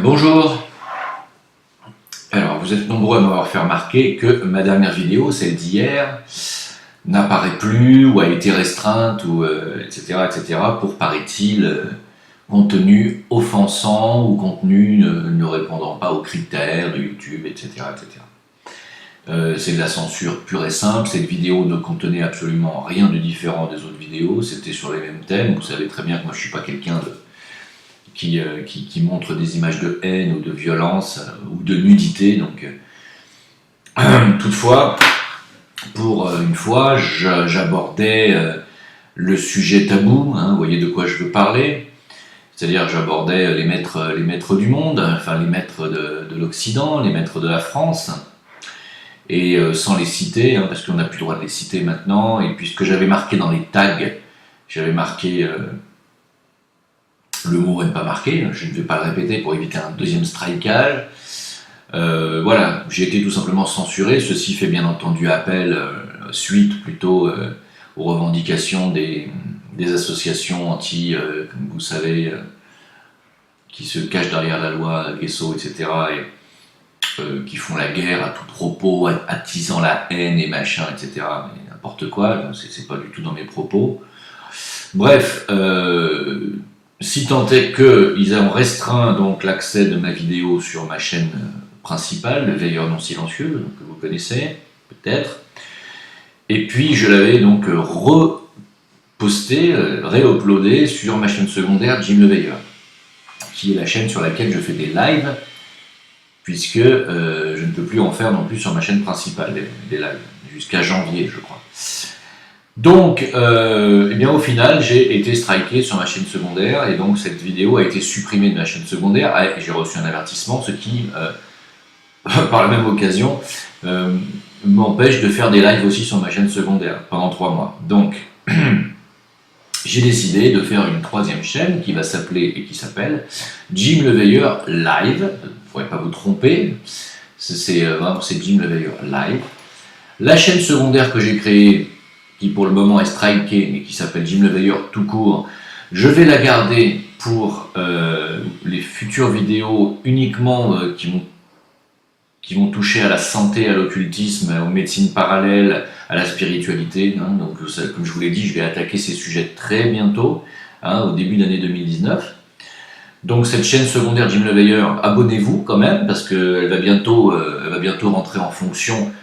Bonjour. Alors, vous êtes nombreux à m'avoir fait remarquer que ma dernière vidéo, celle d'hier, n'apparaît plus ou a été restreinte, ou etc., etc., pour, paraît-il, contenu offensant ou contenu ne répondant pas aux critères de YouTube, etc., etc. C'est de la censure pure et simple. Cette vidéo ne contenait absolument rien de différent des autres vidéos, c'était sur les mêmes thèmes. Vous savez très bien que moi je ne suis pas quelqu'un qui montre des images de haine ou de violence ou de nudité. Donc, toutefois, pour une fois, j'abordais le sujet tabou, hein, vous voyez de quoi je veux parler. C'est-à-dire que j'abordais les maîtres du monde, enfin les maîtres de l'Occident, les maîtres de la France, et sans les citer, hein, parce qu'on n'a plus le droit de les citer maintenant, et puisque j'avais marqué dans les tags, j'avais marqué le mot « ne pas marquer », je ne vais pas le répéter pour éviter un deuxième strikeage. Voilà, j'ai été tout simplement censuré. Ceci fait bien entendu appel, suite plutôt aux revendications des associations anti, comme vous savez, qui se cachent derrière la loi Guesso, etc., et qui font la guerre à tout propos, attisant la haine et machin, etc., mais n'importe quoi, c'est pas du tout dans mes propos. Bref, si tant est qu'ils ont restreint donc l'accès de ma vidéo sur ma chaîne principale, le Veilleur non silencieux, que vous connaissez peut-être, et puis je l'avais donc reposté, réuploadé sur ma chaîne secondaire Jim le Veilleur, qui est la chaîne sur laquelle je fais des lives, puisque je ne peux plus en faire non plus sur ma chaîne principale, des lives, jusqu'à janvier je crois. Donc, eh bien, au final, j'ai été striké sur ma chaîne secondaire, et donc cette vidéo a été supprimée de ma chaîne secondaire, et j'ai reçu un avertissement, ce qui, par la même occasion, m'empêche de faire des lives aussi sur ma chaîne secondaire pendant 3 mois. Donc, j'ai décidé de faire une 3e chaîne qui va s'appeler et qui s'appelle Jim le Veilleur Live. Vous ne pourrez pas vous tromper, c'est Jim le Veilleur Live. La chaîne secondaire que j'ai créée, qui pour le moment est strikée, mais qui s'appelle Jim le Veilleur tout court, je vais la garder pour les futures vidéos uniquement qui vont toucher à la santé, à l'occultisme, aux médecines parallèles, à la spiritualité. Hein. Donc, comme je vous l'ai dit, je vais attaquer ces sujets très bientôt, hein, au début d'année 2019. Donc cette chaîne secondaire Jim le Veilleur, abonnez-vous quand même, parce qu'elle va bientôt rentrer en fonction.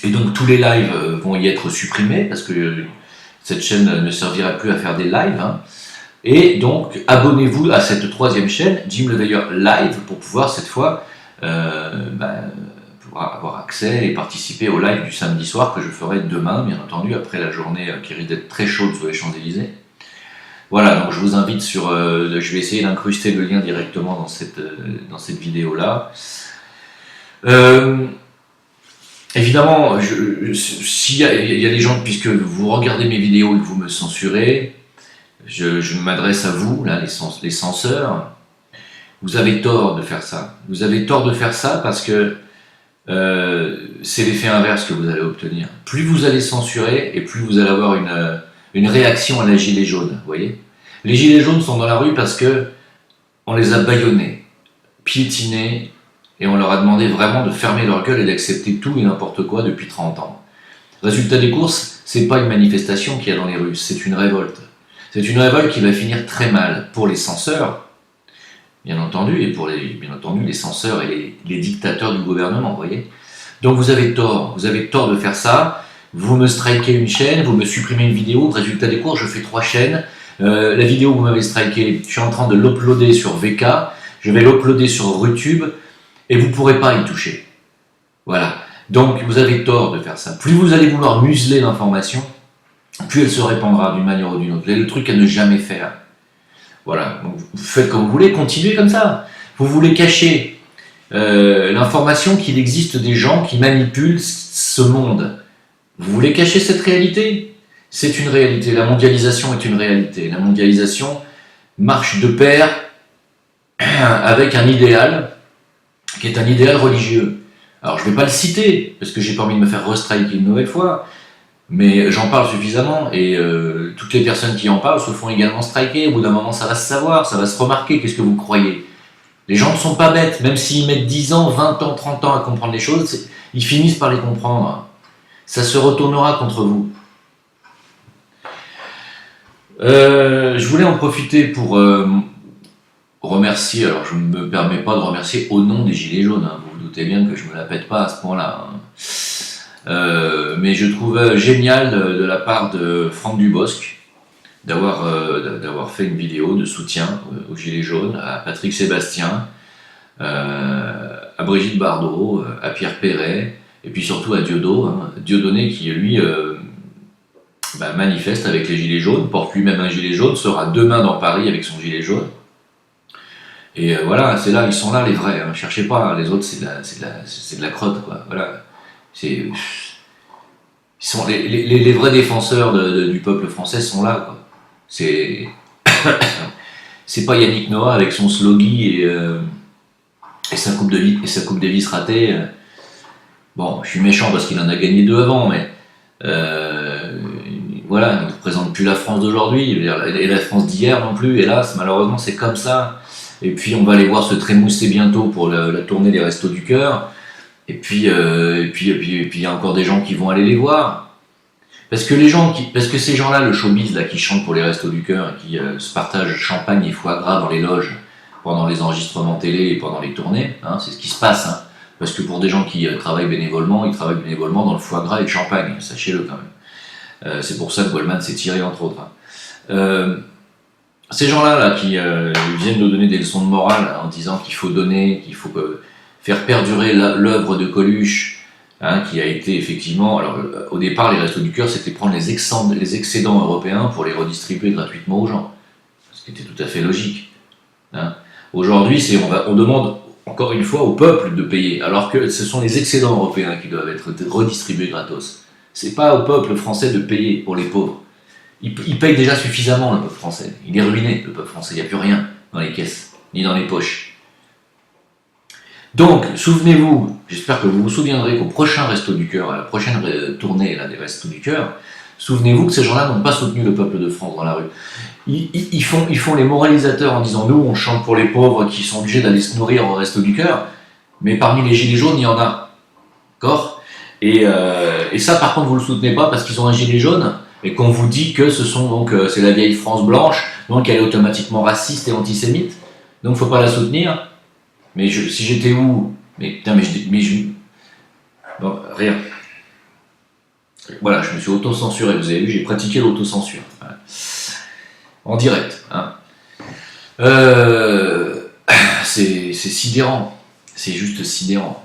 Et donc tous les lives vont y être supprimés, parce que cette chaîne ne servira plus à faire des lives. Hein. Et donc abonnez-vous à cette 3e chaîne, Jim le Veilleur Live, pour pouvoir cette fois pouvoir avoir accès et participer au live du samedi soir que je ferai demain, bien entendu, après la journée qui risque d'être très chaude sur les Champs-Élysées. Voilà, donc je vous invite sur... je vais essayer d'incruster le lien directement dans cette vidéo-là. Évidemment, s'il y a des gens, puisque vous regardez mes vidéos et que vous me censurez, je m'adresse à vous, là, les censeurs. Vous avez tort de faire ça. Vous avez tort de faire ça parce que c'est l'effet inverse que vous allez obtenir. Plus vous allez censurer et plus vous allez avoir une réaction à la gilet jaune, vous voyez. Les gilets jaunes sont dans la rue parce que on les a bâillonnés, piétinés, et on leur a demandé vraiment de fermer leur gueule et d'accepter tout et n'importe quoi depuis 30 ans. Résultat des courses, c'est pas une manifestation qu'il y a dans les rues, c'est une révolte. C'est une révolte qui va finir très mal pour les censeurs, bien entendu, et pour les censeurs et les dictateurs du gouvernement, vous voyez. Donc vous avez tort de faire ça. Vous me strikez une chaîne, vous me supprimez une vidéo, résultat des courses, je fais 3 chaînes. La vidéo que vous m'avez strikée, je suis en train de l'uploader sur VK, je vais l'uploader sur YouTube, et vous ne pourrez pas y toucher. Voilà. Donc vous avez tort de faire ça. Plus vous allez vouloir museler l'information, plus elle se répandra d'une manière ou d'une autre. C'est le truc à ne jamais faire. Voilà. Donc, vous faites comme vous voulez, continuez comme ça. Vous voulez cacher l'information qu'il existe des gens qui manipulent ce monde. Vous voulez cacher cette réalité ? C'est une réalité. La mondialisation est une réalité. La mondialisation marche de pair avec un idéal qui est un idéal religieux. Alors je ne vais pas le citer, parce que j'ai pas envie de me faire restriker une nouvelle fois, Mais j'en parle suffisamment et toutes les personnes qui en parlent se font également striker. Au bout d'un moment, ça va se savoir, ça va se remarquer. Qu'est-ce que vous croyez? Les gens ne sont pas bêtes, même s'ils mettent 10 ans, 20 ans, 30 ans à comprendre les choses, ils finissent par les comprendre. Ça se retournera contre vous. Je voulais en profiter pour remercier, alors je ne me permets pas de remercier au nom des Gilets jaunes, hein, vous vous doutez bien que je ne me la pète pas à ce point-là. Hein. Mais je trouve génial de la part de Franck Dubosc d'avoir fait une vidéo de soutien aux Gilets jaunes, à Patrick Sébastien, à Brigitte Bardot, à Pierre Perret, et puis surtout à Dieudonné qui lui manifeste avec les Gilets jaunes, porte lui-même un gilet jaune, sera demain dans Paris avec son gilet jaune. Et voilà, c'est là, ils sont là les vrais, hein. Cherchez pas, hein, les autres c'est de la crotte, quoi. Voilà. Ils sont les vrais défenseurs du peuple français sont là, quoi. C'est pas Yannick Noah avec son sloggy et sa coupe de vis ratée. Bon, je suis méchant parce qu'il en a gagné 2 avant, mais voilà, il ne représente plus la France d'aujourd'hui, et la France d'hier non plus, hélas, malheureusement c'est comme ça. Et puis on va aller voir se trémousser bientôt pour la tournée des Restos du Cœur. Et puis il y a encore des gens qui vont aller les voir. Parce que ces gens-là, le showbiz là, qui chantent pour les Restos du Cœur, qui se partagent champagne et foie gras dans les loges pendant les enregistrements télé et pendant les tournées, hein, c'est ce qui se passe. Hein. Parce que pour des gens qui travaillent bénévolement, ils travaillent bénévolement dans le foie gras et le champagne, sachez-le quand même. C'est pour ça que Goldman s'est tiré entre autres. Hein. Ces gens-là là, qui viennent nous donner des leçons de morale en disant qu'il faut donner, qu'il faut faire perdurer l'œuvre de Coluche, hein, qui a été effectivement... Alors, au départ, les Restos du Cœur, c'était prendre les excédents européens pour les redistribuer gratuitement aux gens. Ce qui était tout à fait logique. Hein. Aujourd'hui, on demande encore une fois au peuple de payer, alors que ce sont les excédents européens qui doivent être redistribués gratos. C'est pas au peuple français de payer pour les pauvres. Il paye déjà suffisamment, le peuple français. Il est ruiné, le peuple français. Il n'y a plus rien dans les caisses, ni dans les poches. Donc, souvenez-vous, j'espère que vous vous souviendrez qu'au prochain Resto du Cœur, à la prochaine tournée là, des Restos du Cœur, souvenez-vous que ces gens-là n'ont pas soutenu le peuple de France dans la rue. Ils font les moralisateurs en disant « Nous, on chante pour les pauvres qui sont obligés d'aller se nourrir au Resto du Cœur », mais parmi les gilets jaunes, il y en a. D'accord ? Et ça, par contre, vous ne le soutenez pas parce qu'ils ont un gilet jaune et qu'on vous dit que c'est la vieille France blanche, donc elle est automatiquement raciste et antisémite, donc il ne faut pas la soutenir. Mais si j'étais où? Mais putain, bon, rien. Voilà, je me suis auto-censuré, vous avez vu, j'ai pratiqué l'autocensure. Voilà. En direct. Hein. C'est sidérant. C'est juste sidérant.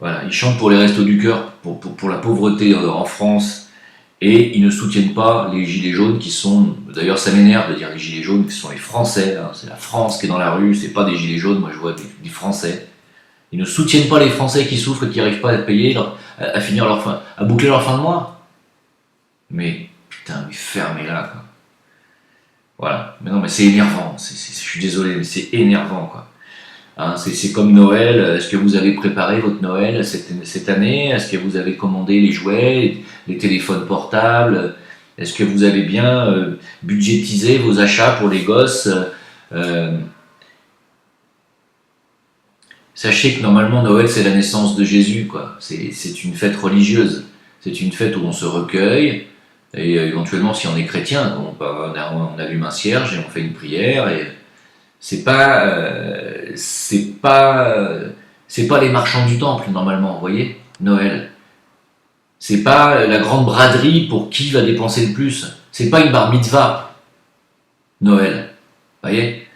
Voilà, ils chantent pour les Restos du Cœur, pour la pauvreté en France, et ils ne soutiennent pas les Gilets jaunes qui sont... D'ailleurs, ça m'énerve de dire les Gilets jaunes qui sont les Français, hein, c'est la France qui est dans la rue, c'est pas des Gilets jaunes, moi je vois des Français. Ils ne soutiennent pas les Français qui souffrent et qui n'arrivent pas à payer, à finir à boucler leur fin de mois. Mais putain, mais fermez-la, quoi. Voilà, mais non, mais c'est énervant, je suis désolé, mais c'est énervant, quoi. Hein, c'est comme Noël. Est-ce que vous avez préparé votre Noël cette année? Est-ce que vous avez commandé les jouets, les téléphones portables? Est-ce que vous avez bien budgétisé vos achats pour les gosses? Sachez que normalement Noël c'est la naissance de Jésus, quoi. C'est une fête religieuse. C'est une fête où on se recueille et éventuellement si on est chrétien, on allume un cierge et on fait une prière et c'est pas les marchands du temple normalement, vous voyez, Noël. C'est pas la grande braderie pour qui va dépenser le plus. C'est pas une bar mitzvah, Noël. Vous voyez,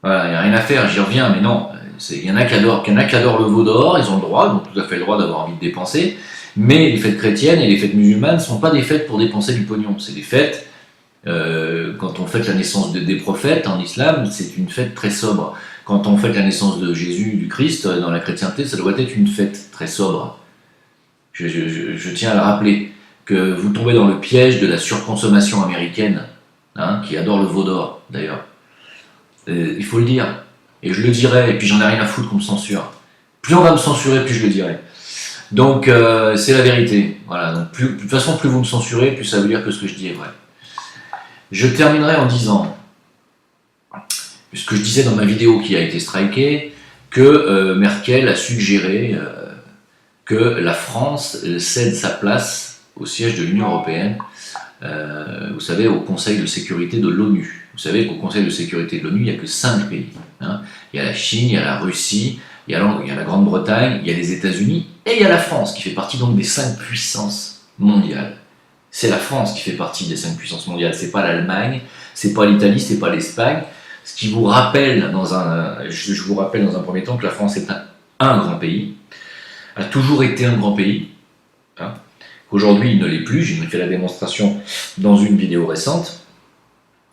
voilà, il n'y a rien à faire, j'y reviens, mais non. Il y en a qui adorent le veau d'or, ils ont le droit, ils ont tout à fait le droit d'avoir envie de dépenser. Mais les fêtes chrétiennes et les fêtes musulmanes ne sont pas des fêtes pour dépenser du pognon. C'est des fêtes. Quand on fête la naissance des prophètes en islam, c'est une fête très sobre. Quand on fête la naissance de Jésus, du Christ, dans la chrétienté, ça doit être une fête très sobre. Je tiens à le rappeler, que vous tombez dans le piège de la surconsommation américaine, hein, qui adore le veau d'or, d'ailleurs. Il faut le dire, et je le dirai, et puis j'en ai rien à foutre qu'on me censure. Plus on va me censurer, plus je le dirai. Donc c'est la vérité. Voilà. Donc, de toute façon, plus vous me censurez, plus ça veut dire que ce que je dis est vrai. Je terminerai en disant, ce que je disais dans ma vidéo qui a été strikée, que Merkel a suggéré que la France cède sa place au siège de l'Union européenne, vous savez, au Conseil de sécurité de l'ONU. Vous savez qu'au Conseil de sécurité de l'ONU, il n'y a que 5 pays. Hein. Il y a la Chine, il y a la Russie, il y a la Grande-Bretagne, il y a les États-Unis, et il y a la France, qui fait partie donc des 5 puissances mondiales. C'est la France qui fait partie des 5 puissances mondiales, c'est pas l'Allemagne, c'est pas l'Italie, c'est pas l'Espagne. Ce qui vous rappelle, je vous rappelle dans un premier temps que la France est un grand pays, a toujours été un grand pays. Hein. Aujourd'hui, il ne l'est plus, j'ai fait la démonstration dans une vidéo récente,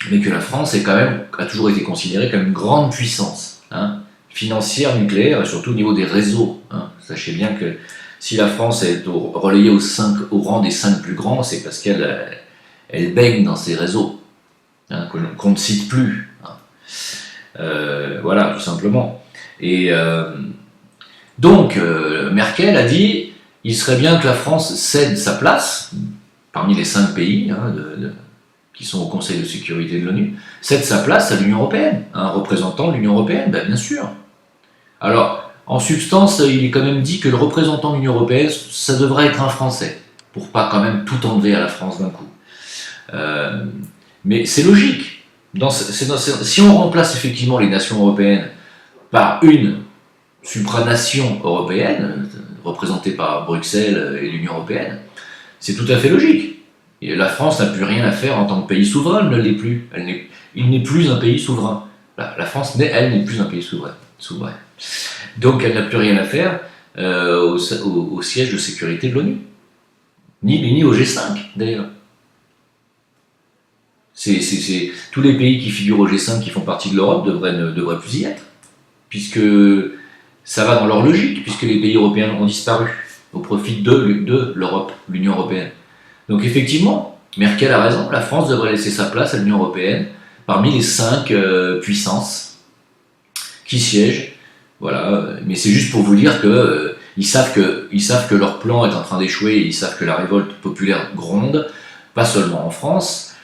mais que la France a toujours été considérée comme une grande puissance, hein, financière, nucléaire, et surtout au niveau des réseaux. Hein. Sachez bien que si la France est relayée au rang des 5 plus grands, c'est parce qu'elle baigne dans ces réseaux, hein, qu'on ne cite plus. Hein. Voilà, tout simplement. Et donc, Merkel a dit il serait bien que la France cède sa place, parmi les 5 pays hein, qui sont au Conseil de sécurité de l'ONU, cède sa place à l'Union européenne, un représentant de l'Union européenne, bien sûr. Alors, en substance, il est quand même dit que le représentant de l'Union européenne, ça devrait être un Français, pour pas quand même tout enlever à la France d'un coup. Mais c'est logique. Si on remplace effectivement les nations européennes par une supranation européenne, représentée par Bruxelles et l'Union européenne, c'est tout à fait logique. Et la France n'a plus rien à faire en tant que pays souverain, elle ne l'est plus. Il n'est plus un pays souverain. La France, elle, n'est plus un pays souverain. Donc elle n'a plus rien à faire au siège de sécurité de l'ONU. Ni au G5, d'ailleurs. Tous les pays qui figurent au G5, qui font partie de l'Europe, ne devraient plus y être. Puisque ça va dans leur logique, puisque les pays européens ont disparu au profit de l'Europe, l'Union européenne. Donc effectivement, Merkel a raison, la France devrait laisser sa place à l'Union européenne parmi les 5 puissances qui siègent. Voilà, mais c'est juste pour vous dire que ils savent que leur plan est en train d'échouer, ils savent que la révolte populaire gronde, pas seulement en France.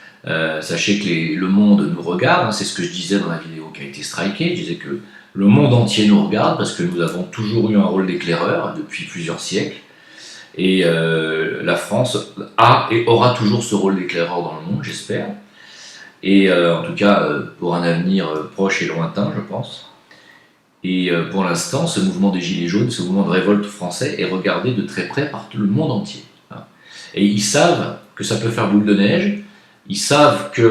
Sachez que le monde nous regarde, hein, c'est ce que je disais dans la vidéo qui a été strikée, je disais que le monde entier nous regarde parce que nous avons toujours eu un rôle d'éclaireur depuis plusieurs siècles. Et la France a et aura toujours ce rôle d'éclaireur dans le monde, j'espère. Et en tout cas, pour un avenir proche et lointain, je pense. Et pour l'instant, ce mouvement des Gilets jaunes, ce mouvement de révolte français est regardé de très près par tout le monde entier. Hein. Et ils savent que ça peut faire boule de neige, ils savent que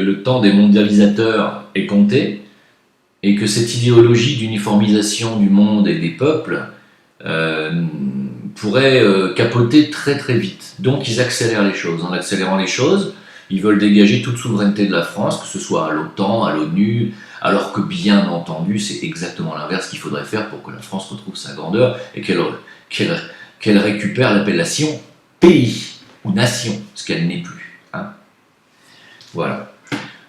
le temps des mondialisateurs est compté, et que cette idéologie d'uniformisation du monde et des peuples pourrait capoter très très vite. Donc ils accélèrent les choses. En accélérant les choses, ils veulent dégager toute souveraineté de la France, que ce soit à l'OTAN, à l'ONU, alors que bien entendu, c'est exactement l'inverse qu'il faudrait faire pour que la France retrouve sa grandeur et qu'elle récupère l'appellation pays ou nation, ce qu'elle n'est plus. Hein. Voilà.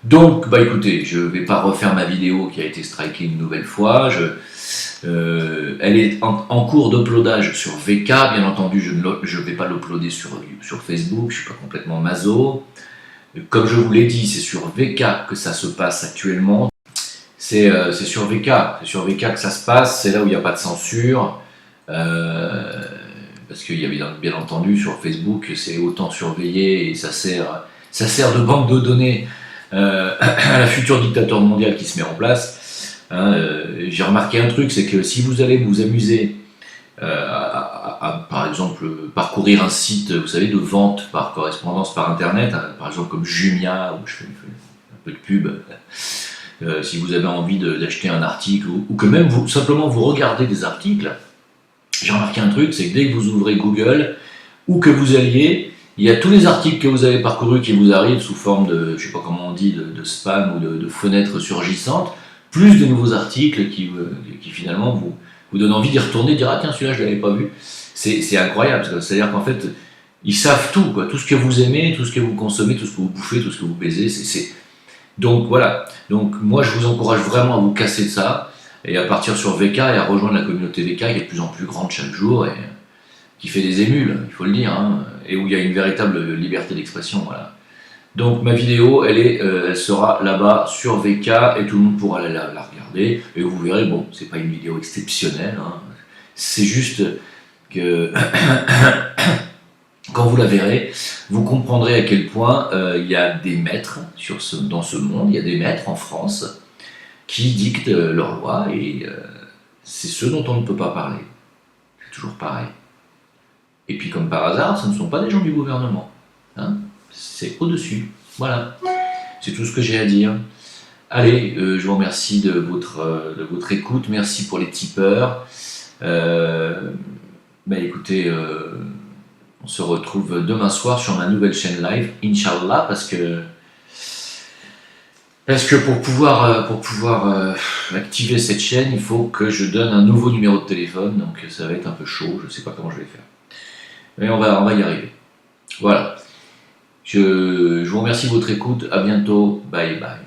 Donc, écoutez, je ne vais pas refaire ma vidéo qui a été strikée une nouvelle fois. Elle est en cours d'uploadage sur VK. Bien entendu, je ne vais pas l'uploader sur Facebook. Je ne suis pas complètement maso. Comme je vous l'ai dit, c'est sur VK que ça se passe actuellement. C'est sur VK. C'est sur VK que ça se passe. C'est là où il n'y a pas de censure. Parce qu'il y a bien entendu sur Facebook, c'est autant surveillé et ça sert de banque de données à la future dictature mondiale qui se met en place. Hein, j'ai remarqué un truc, c'est que si vous allez vous amuser par exemple, parcourir un site, vous savez, de vente par correspondance par internet, hein, par exemple comme Jumia, où je fais un peu de pub, si vous avez envie d'acheter un article, ou que même simplement vous regardez des articles, j'ai remarqué un truc, c'est que dès que vous ouvrez Google, où que vous alliez, il y a tous les articles que vous avez parcourus qui vous arrivent sous forme de, je sais pas comment on dit, de spam ou de fenêtres surgissantes, plus de nouveaux articles qui finalement vous donnent envie d'y retourner, de dire ah tiens celui-là je l'avais pas vu. C'est incroyable, c'est-à-dire qu'en fait ils savent tout, quoi, tout ce que vous aimez, tout ce que vous consommez, tout ce que vous bouffez, tout ce que vous baisez. Donc voilà, donc moi je vous encourage vraiment à vous casser de ça et à partir sur VK et à rejoindre la communauté VK qui est de plus en plus grande chaque jour. qui fait des émules, il faut le dire, hein, et où il y a une véritable liberté d'expression. Voilà. Donc ma vidéo, elle sera là-bas sur VK et tout le monde pourra la regarder. Et vous verrez, bon, c'est pas une vidéo exceptionnelle, hein, c'est juste que quand vous la verrez, vous comprendrez à quel point il y a des maîtres dans ce monde, il y a des maîtres en France qui dictent leurs lois et c'est ceux dont on ne peut pas parler. C'est toujours pareil. Et puis comme par hasard, ce ne sont pas des gens du gouvernement. Hein, c'est au-dessus. Voilà. C'est tout ce que j'ai à dire. Allez, je vous remercie de votre écoute. Merci pour les tipeurs. Écoutez, on se retrouve demain soir sur ma nouvelle chaîne live, Inch'Allah, parce que pour pouvoir activer cette chaîne, il faut que je donne un nouveau numéro de téléphone, donc ça va être un peu chaud, je ne sais pas comment je vais faire. Mais on va y arriver. Voilà. Je vous remercie de votre écoute, à bientôt, bye bye.